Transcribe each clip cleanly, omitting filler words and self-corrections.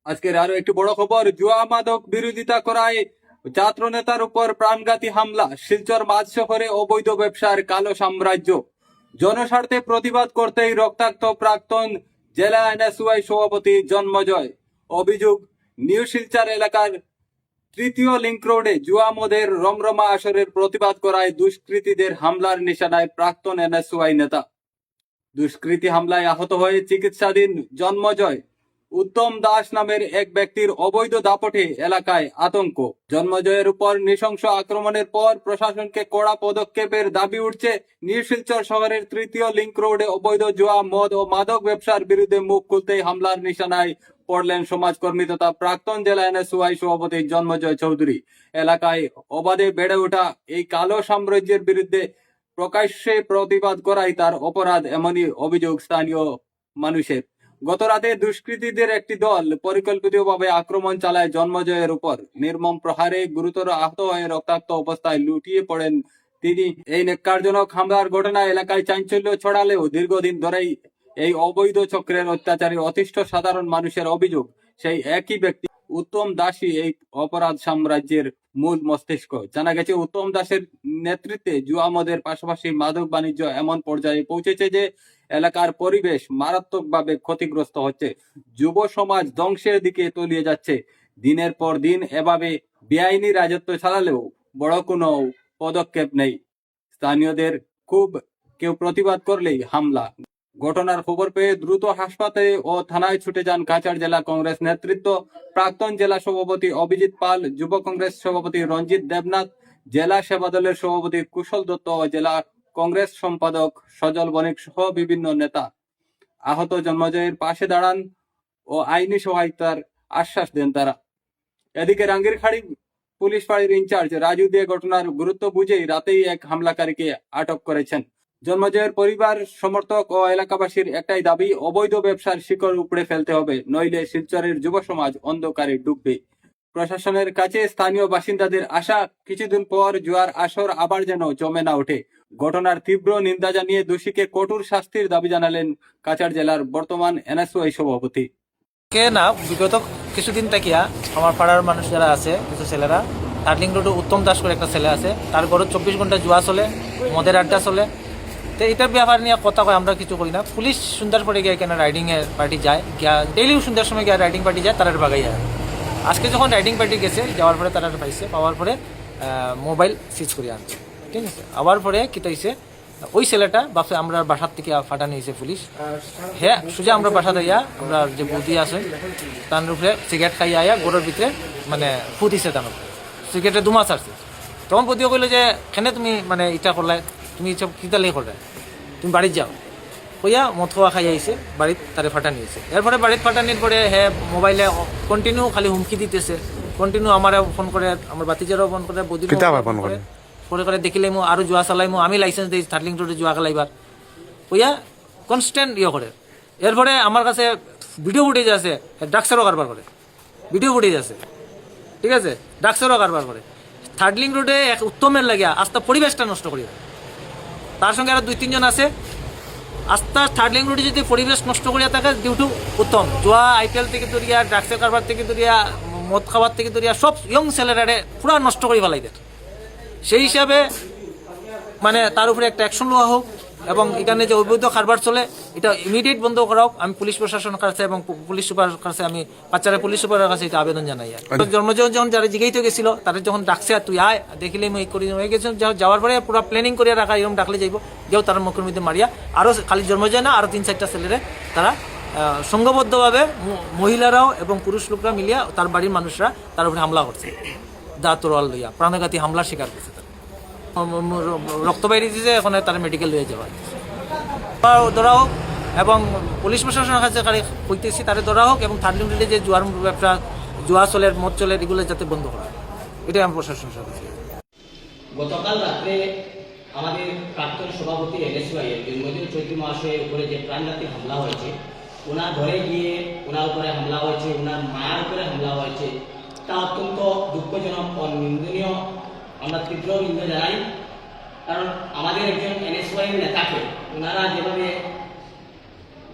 আজকের আরো একটি বড় খবর, জুয়া মাদক বিরোধিতা করায় ছাত্র নেতার উপর প্রাণঘাতী হামলা, শিলচর মাঝ শহরে অবৈধ ব্যবসার কালো সাম্রাজ্য। জনস্বার্থে প্রতিবাদ করতেই রক্তাক্ত প্রাক্তন জেলা এনএসইউআই সভাপতি জন্মজয়। অভিযোগ, নিউ শিলচর এলাকার তৃতীয় লিংক রোডে জুয়া মদের রমরমা আসরের প্রতিবাদ করায় দুষ্কৃতীদের হামলার নিশানায় প্রাক্তন এনএসইউআই নেতা। দুষ্কৃতী হামলায় আহত হয়ে চিকিৎসাধীন জন্মজয়। উত্তম দাস নামের এক ব্যক্তির অবৈধ দাপটে এলাকায় আতঙ্ক। জন্মজয়ের উপর নৃশংস আক্রমণের পর প্রশাসনকে কড়া পদক্ষেপের দাবি উঠছে। নিউ শিলচর শহরের তৃতীয় লিংক রোডে অবৈধ জুয়া, মদ ও মাদক ব্যবসার বিরুদ্ধে মুখ খুলতেই হামলার নিশানায় পড়লেন সমাজকর্মী তথা প্রাক্তন জেলা এনএসইউআই সভাপতি জন্মজয় চৌধুরী। এলাকায় অবাধে বেড়ে ওঠা এই কালো সাম্রাজ্যের বিরুদ্ধে প্রকাশ্যে প্রতিবাদ করাই তার অপরাধ, এমনই অভিযোগ স্থানীয় মানুষের। গত রাতে দুষ্কৃতীদের একটি দল পরিকল্পিতভাবে আক্রমণ চালায় জন্মজয়ের উপর। নির্মম প্রহারে গুরুতর আহত হয়ে রক্তাক্ত অবস্থায় লুটিয়ে পড়েন তিনি। এই ন্যাক্কারজনক হামলার ঘটনায় এলাকায় চাঞ্চল্য ছড়ালেও দীর্ঘদিন ধরেই এই অবৈধ চক্রের অত্যাচারী অতিষ্ঠ সাধারণ মানুষের অভিযোগ, সেই একই ব্যক্তি উত্তম দাসই এই অপরাধ সাম্রাজ্যের মূল মস্তিষ্ক। জানা গেছে, উত্তম দাসের নেতৃত্বে জুয়া মদের পাশাপাশি মাদক বাণিজ্য এমন পর্যায়ে পৌঁছেছে যে এলাকার পরিবেশ মারাত্মকভাবে ক্ষতিগ্রস্ত হচ্ছে। যুব সমাজ ধ্বংসের দিকে তলিয়ে যাচ্ছে। দিনের পর দিন এভাবে বেআইনি রাজত্ব চালালেও বড় কোনো পদক্ষেপ নেই। স্থানীয়দের খুব কেউ প্রতিবাদ করলেই হামলা। ঘটনার খবর পেয়ে দ্রুত হাসপাতালে ও থানায় ছুটে যান কাছাড় জেলা কংগ্রেস নেতৃত্ব। প্রাক্তন জেলা সভাপতি অভিজিৎ পাল, যুব কংগ্রেস সভাপতি রঞ্জিত দেবনাথ, জেলা সেবা দলের সভাপতি কুশল দত্ত ও জেলা কংগ্রেস সম্পাদক সজল বণিক সহ বিভিন্ন নেতা। আহত জন্মজয়ের পাশে দাঁড়ান ও আইনি সহায়তার আশ্বাস দেন তারা। এদিকে রাঙ্গিরখাড়ি পুলিশ ফাঁড়ির ইনচার্জ রাজু দিয়ে ঘটনার গুরুত্ব বুঝেই রাতেই এক হামলাকারীকে আটক করেছেন। জন্মজয়ের পরিবার, সমর্থক ও এলাকাবাসীর একটাই দাবি, অবৈধ ব্যবসার শিকড় উপড়ে ফেলতে হবে, নইলে শিলচরের যুব সমাজ অন্ধকারে ডুববে। প্রশাসনের কাছে স্থানীয় বাসিন্দাদের আশা, কিছুদিন পর জুয়ার আসর আবার যেন জমে না ওঠে। ঘটনার তীব্র নিন্দা জানিয়ে দোষীকে কঠোর শাস্তির দাবি জানালেন কাছাড় জেলার বর্তমান এনএসইউআই সভাপতি। কে না, বিগত কিছুদিন তাকিয়া আমার পাড়ার মানুষ যারা আছে, কিছু ছেলেরা, থার্ড রোডে উত্তম দাস করে একটা ছেলে আছে, তার ঘরে 24 ঘন্টা জুয়া চলে, মদের আড্ডা চলে। তো এটার ব্যাপার নিয়ে কথা কয়, আমরা কিছু করি না। পুলিশ সন্ধ্যার পরে গিয়ে এখানে রাইডিংয়ের পার্টি যায়, গিয়া ডেইলিও সন্ধ্যার সময় গিয়ে রাইডিং পার্টি যায়, তারা বাগাই যায়। আজকে যখন রাইডিং পার্টি গেছে, যাওয়ার পরে তারা পাইছে, পাওয়ার পরে মোবাইল সিজ করে আনছে, ঠিক আছে। আবার পরে কী হয়েছে, ওই ছেলেটা বাপে আমরা বাসার থেকে ফাটানো হয়েছে পুলিশ। হ্যাঁ, সোজা আমরা বাসা দিয়া আমরা যে বৌদি আছে তার উপরে সিগারেট খাইয়া আয়া গোড়ের ভিতরে মানে ফুটিছে, তার সিগারেটে দুমা ছাড়ছে। তখন বৌদিও কইলো যে কেন তুমি মানে ইটা করলে, তুমি সব কিতালে করলে, তুমি বাড়ির যাও। কইয়া মদ খাওয়া খাই আইছে, বাড়িত তারে ফাটা নিয়েছে। এরপরে বাড়িত ফাটানির পরে হ্যাঁ মোবাইলে কন্টিনিউ খালি হুমকি দিতেছে, কন্টিনিউ আমারে ফোন করে, আমার বাতিজারও ফোন করে, বৌদির ফোন করে, পরে করে দেখিলে মো আরো জুয়া চালাইমো, আমি লাইসেন্স দিই থার্ড লিংক রোডে জুয়া খেলাইবার, কইয়া কনস্ট্যান্ট করে। এরপরে আমার কাছে ভিডিও ফুটেজ আছে, ড্রাগসেরও কারবার করে, ভিডিও ফুটেজ আছে, ঠিক আছে, ড্রাগসেরও কারবার করে। থার্ড লিংক রোডে এক উত্তমের লাগিয়া আস্তা পরিবেশটা নষ্ট করি, তার সঙ্গে আরো 2-3 জন আছে। আস্তা থার্ড লিংক রোডে যদি পরিবেশ নষ্ট করিয়া থাকে, ডিউটু উত্তম জুয়া, আইপিএল থেকে ধরিয়া, ড্রাগসের কারবার থেকে ধরিয়া, মদ খাবার থেকে ধরিয়া সব ইয়ং ছেলেরারে পুরা নষ্ট করে ফেলাই দেয়। সেই হিসাবে মানে তার উপরে একটা অ্যাকশন নেওয়া হোক এবং এখানে যে অবৈধ কারবার চলে এটা ইমিডিয়েট বন্ধ করা হোক। আমি পুলিশ প্রশাসনের কাছে এবং পুলিশ সুপার কাছে, আমি বাচ্চারা পুলিশ সুপারের কাছে এটা আবেদন জানাই। জন্মজয় যখন যারা জিগাইতে গেছিল তাদের যখন ডাকছে, তুই আয় দেখলে আমি করি হয়ে গেছে, যাওয়ার পরে পুরো প্ল্যানিং করিয়া রাখা, এরকম ডাকলে যাইব, যেও তার মুখের মধ্যে মারিয়া আরও খালি জন্মজয় না, আরও 3-4টা ছেলেরে তারা সংঘবদ্ধভাবে মহিলারাও এবং পুরুষ লোকরা মিলিয়া তার বাড়ির মানুষরা তার উপরে হামলা করছে, দা তোরাল লইয়া প্রাণঘাতী হামলার শিকার করছে। রক্ত বাইরে দিয়েছে, এখন তারা মেডিকেল হয়ে যাওয়া ধরা হোক এবং পুলিশ প্রশাসনের কাছে কইতেছি তারা ধরা হোক এবং থার্ড লিংক রোডে যে জুয়ার ব্যবসা, জুয়া চলের, মদ চলের, এগুলো যাতে বন্ধ করা, এটাই আমি প্রশাসনের সাথে। গতকাল রাত্রে আমাদের প্রাক্তন সভাপতি এনএসইউআই এর জন্মদিন চৈত্র মহাশয়ের উপরে যে প্রাণঘাতী হামলা হয়েছে, ওনার ঘরে গিয়ে ওনার উপরে হামলা হয়েছে, ওনার মায়ের উপরে হামলা হয়েছে, তা অত্যন্ত দুঃখজনক ও নিন্দনীয়। আমরা তীব্র নিন্দা জানাই, কারণ আমাদের একজন এনএসইউআই নেতাকে ওনারা যেভাবে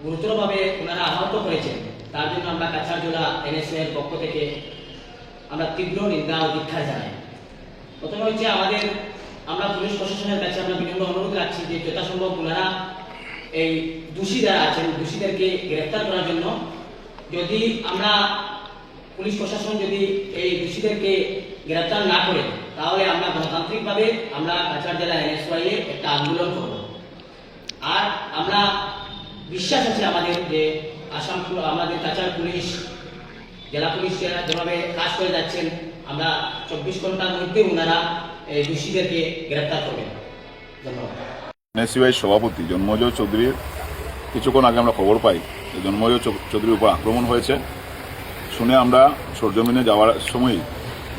গুরুতরভাবে ওনারা আহত করেছেন, তার জন্য আমরা কাছাড়জোড়া এনএসওয়াই এর পক্ষ থেকে আমরা তীব্র নিন্দা ও ধিক্কার জানাই। প্রথমে হচ্ছে আমরা পুলিশ প্রশাসনের কাছে আমরা বিনম্র অনুরোধ রাখছি যে যথাসম্ভব ওনারা এই দোষী যারা আছেন দোষীদেরকে গ্রেফতার করার জন্য, যদি আমরা পুলিশ প্রশাসন যদি এই দোষীদেরকে গ্রেফতার না করে তাহলে আমরা গণতান্ত্রিকভাবে আমরা কাছাড় জেলা এনএসওয়াই এর একটা আন্দোলন করব। আর আমরা বিশ্বাস আছে আমাদের যে আমাদের কাছাড় পুলিশ জেলা পুলিশ যেভাবে কাজ করে যাচ্ছেন, আমরা 24 ঘন্টার মধ্যে ওনারা এই দোষীদেরকে গ্রেফতার করবেন। ধন্যবাদ। এনএসইউআই সভাপতি জন্মজয় চৌধুরীর কিছুক্ষণ আগে আমরা খবর পাই যে জন্মজয় চৌধুরীর উপর আক্রমণ হয়েছে। শুনে আমরা সরজমিনে যাওয়ার সময়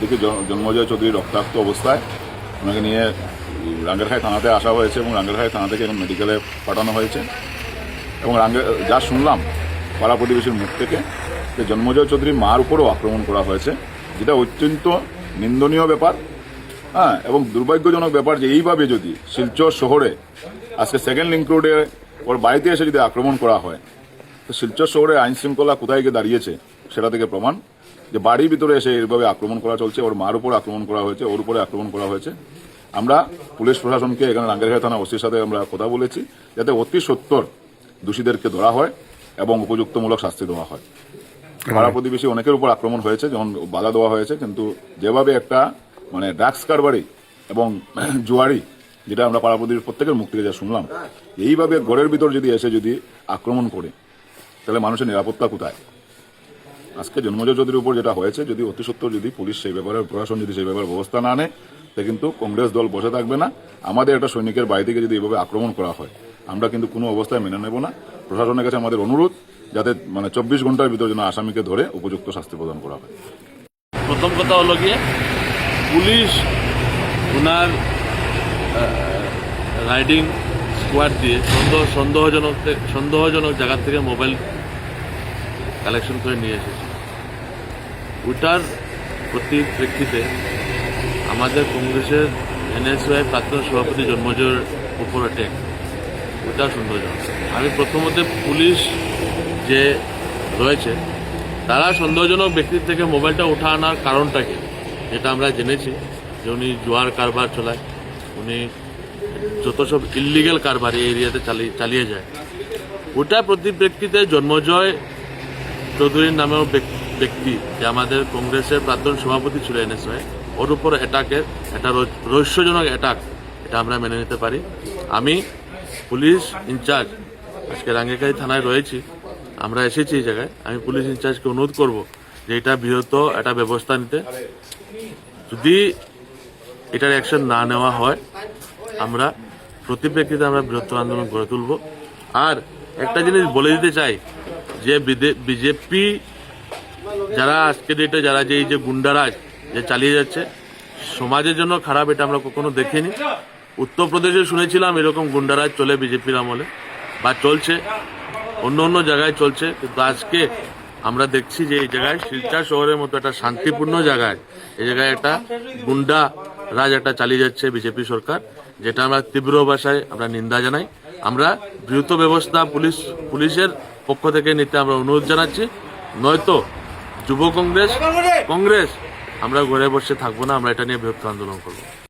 দেখি জন্মজয় চৌধুরী রক্তাক্ত অবস্থায়। ওনাকে নিয়ে রাঙ্গেরখাই থানাতে আসা হয়েছে এবং রাঙ্গেরখাই থানা থেকে এখন মেডিকেলে পাঠানো হয়েছে। এবং যা শুনলাম পাড়া প্রতিবেশীর মুখ থেকে যে জন্মজয় চৌধুরীর মার উপরেও আক্রমণ করা হয়েছে, যেটা অত্যন্ত নিন্দনীয় ব্যাপার। হ্যাঁ, এবং দুর্ভাগ্যজনক ব্যাপার যে এইভাবে যদি শিলচর শহরে আজকে সেকেন্ড লিঙ্ক রোডে ওর বাড়িতে এসে যদি আক্রমণ করা হয়, তো শিলচর শহরে আইন শৃঙ্খলা কোথায় গিয়ে দাঁড়িয়েছে সেটা থেকে প্রমাণ যে বাড়ির ভিতরে এসে এইভাবে আক্রমণ করা চলছে। ওর মার উপর আক্রমণ করা হয়েছে, ওর উপরে আক্রমণ করা হয়েছে। আমরা পুলিশ প্রশাসনকে এখানে রাঙ্গেরখাই থানা ওসির সাথে আমরা কথা বলেছি যাতে অতি সত্বর দোষীদেরকে ধরা হয় এবং উপযুক্তমূলক শাস্তি দেওয়া হয়। পাড়া প্রতিবেশী অনেকের উপর আক্রমণ হয়েছে, যেমন বাধা দেওয়া হয়েছে, কিন্তু যেভাবে একটা ড্রাগস কারবারি এবং জুয়ারি, যেটা আমরা পাড়া প্রতিবেশী প্রত্যেকের মুখ থেকে যা শুনলাম, এইভাবে ঘরের ভিতর যদি এসে যদি আক্রমণ করে তাহলে মানুষের নিরাপত্তা কোথায়? আজকে জন্মজয় চৌধুরীর উপর যেটা হয়েছে, যদি অতি সত্বর যদি পুলিশ সেই ব্যাপারে প্রশাসন যদি সেই ব্যাপারে ব্যবস্থা না নেয়, তা কিন্তু কংগ্রেস দল বসে থাকবে না। আমাদের একটা সৈনিকের বাড়ি থেকে যদি এইভাবে আক্রমণ করা হয়, আমরা কিন্তু কোনো অবস্থায় মেনে নেব না। প্রশাসনের কাছে আমাদের অনুরোধ যাতে 24 ঘন্টার ভিতর যেন আসামিকে ধরে উপযুক্ত শাস্তি প্রদান করা হয়। প্রথম কথা হলো গিয়ে পুলিশ ওনার রাইডিং স্কোয়াড দিয়ে সন্দেহজনক জায়গা থেকে মোবাইল কালেকশন করে নিয়ে এসেছে। ওটার প্রেক্ষিতে আমাদের কংগ্রেসের এনএসওয়াই প্রাক্তন সভাপতি জন্মজয়ের উপর অ্যাটাক, ওটা সন্দেহজনক। আমি প্রথমত পুলিশ যে রয়েছে তারা সন্দেহজনক ব্যক্তির থেকে মোবাইলটা উঠা আনার কারণটা কি, যেটা আমরা জেনেছি যে উনি জুয়ার কারবার চালায়, উনি যত সব ইল্লিগেল কারবার এই এরিয়াতে চালিয়ে যায়। ওটা পরিপ্রেক্ষিতে জন্মজয় চৌধুরীর নামেও ব্যক্তি যে আমাদের কংগ্রেসের প্রাক্তন সভাপতি ছিল এনএসওয়াই, ওর উপর অ্যাটাকের একটা রহস্যজনক অ্যাটাক, এটা আমরা মেনে নিতে পারি। আমি পুলিশ ইনচার্জ আজকে রাঙ্গেরখাই থানায় রয়েছি, আমরা এসেছি এই জায়গায়। আমি পুলিশ ইনচার্জকে অনুরোধ করব যে এটা বৃহৎ একটা ব্যবস্থা নিতে। যদি এটার অ্যাকশন না নেওয়া হয়, আমরা প্রতিপ্রেক্ষিতে আমরা বৃহত্তর আন্দোলন গড়ে তুলব। আর একটা জিনিস বলে দিতে চাই যে বিজেপি যারা আজকে ডেটে যারা যে এই যে গুন্ডারাজ যে চালিয়ে যাচ্ছে, সমাজের জন্য খারাপ, এটা আমরা কখনো দেখিনি। উত্তরপ্রদেশে শুনেছিলাম এরকম গুন্ডারাজ চলে বিজেপির আমলে বা চলছে, অন্য জায়গায় চলছে, কিন্তু আজকে আমরা দেখছি যে এই জায়গায় শিলচর শহরের মতো একটা শান্তিপূর্ণ জায়গায় এই জায়গায় একটা গুন্ডা রাজ একটা চালিয়ে যাচ্ছে বিজেপি সরকার, যেটা আমরা তীব্র ভাষায় আমরা নিন্দা জানাই। আমরা বৃহৎ ব্যবস্থা পুলিশের পক্ষ থেকে নিতে আমরা অনুরোধ জানাচ্ছি, নয়তো যুব কংগ্রেস আমরা ঘরে বসে থাকবো না, আমরা এটা নিয়ে বৃহত্তর আন্দোলন করবো।